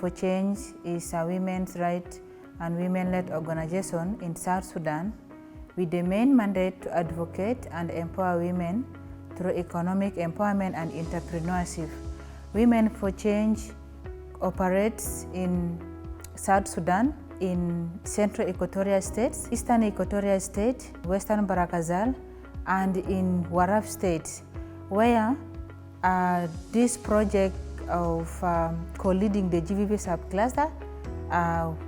for Change is a women's rights and women-led organization in South Sudan with the main mandate to advocate and empower women through economic empowerment and entrepreneurship. Women for Change operates in South Sudan, in Central Equatorial States, Eastern Equatorial State, Western Barakazal, and in Warab State, where this project of co-leading the GBV subcluster,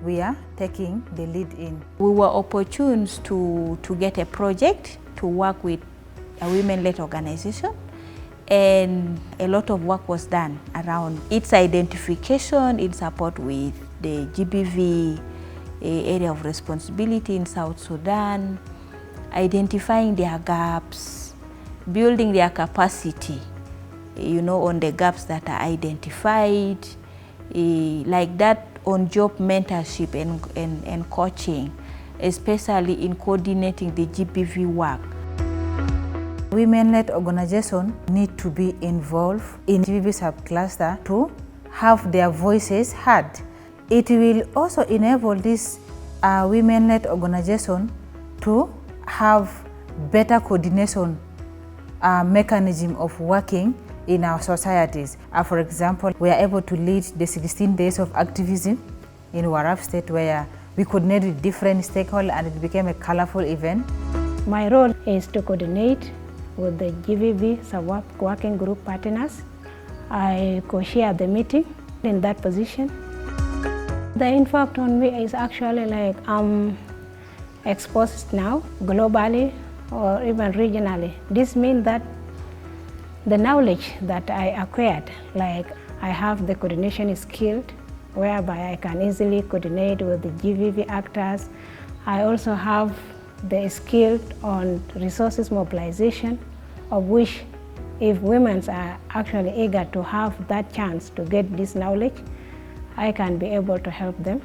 we are taking the lead in. We were opportune to get a project to work with a women-led organization, and a lot of work was done around its identification in support with the GBV area of responsibility in South Sudan, identifying their gaps, building their capacity, on the gaps that are identified, like that on-job mentorship and coaching, especially in coordinating the GBV work. Women-led organizations need to be involved in GBV subcluster to have their voices heard. It will also enable this women-led organization to have better coordination mechanism of working in our societies. For example, we are able to lead the 16 days of activism in Warab State, where we coordinated with different stakeholders and it became a colorful event. My role is to coordinate with the GBV working group partners. I co-chair the meeting in that position. The impact on me is actually like I'm exposed now globally or even regionally. This means that the knowledge that I acquired, like I have the coordination skill whereby I can easily coordinate with the GBV actors. I also have the skill on resources mobilization, of which if women are actually eager to have that chance to get this knowledge, I can be able to help them.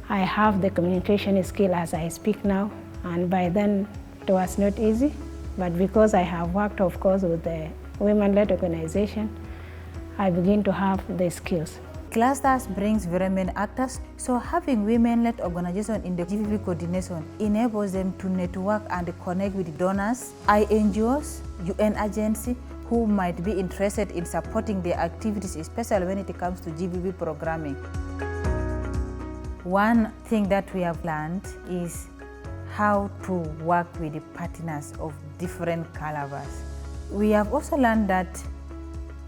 I have the communication skill as I speak now, and by then it was not easy, but because I have worked, of course, with the women-led organization, I begin to have the skills. Clusters brings very many actors, so having women-led organization in the GBV coordination enables them to network and connect with donors, NGOs, UN agencies who might be interested in supporting their activities, especially when it comes to GBV programming. One thing that we have learned is how to work with the partners of different calibers. We have also learned that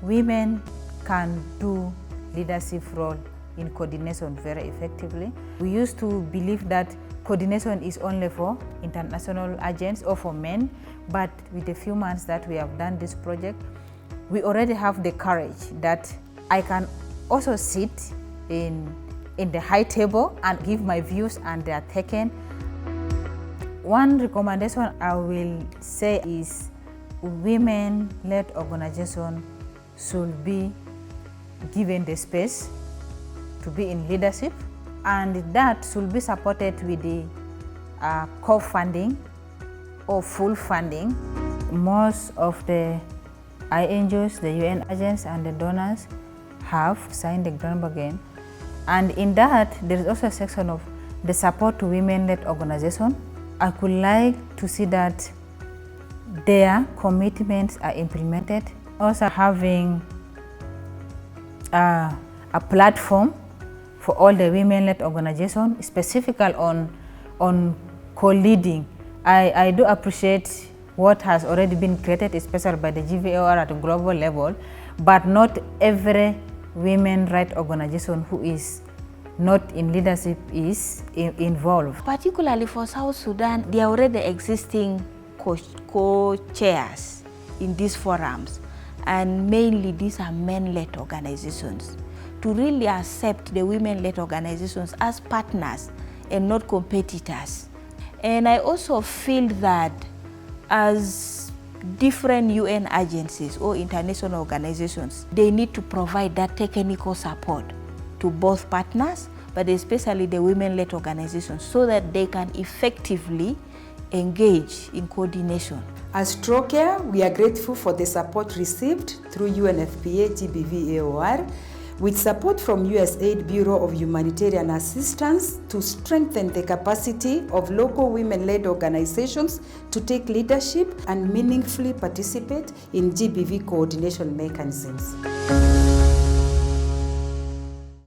women can do leadership role in coordination very effectively. We used to believe that coordination is only for international agents or for men, but with the few months that we have done this project, we already have the courage that I can also sit in the high table and give my views and they are taken. One recommendation I will say is women-led organization should be given the space to be in leadership, and that should be supported with the co-funding or full funding. Most of the NGOs, the UN agents and the donors have signed the grant bargain, and in that there is also a section of the support to women-led organization. I could like to see that their commitments are implemented. Also having a platform for all the women-led organizations, specifically on co-leading. I do appreciate what has already been created, especially by the GVOR at a global level, but not every women rights organization who is not in leadership is involved. Particularly for South Sudan, there are already existing co-chairs in these forums, and mainly these are men-led organizations. To really accept the women-led organizations as partners and not competitors. And I also feel that as different UN agencies or international organizations, they need to provide that technical support to both partners, but especially the women-led organizations, so that they can effectively engage in coordination. As TROCARE, we are grateful for the support received through UNFPA GBV AOR, with support from USAID Bureau of Humanitarian Assistance to strengthen the capacity of local women-led organizations to take leadership and meaningfully participate in GBV coordination mechanisms.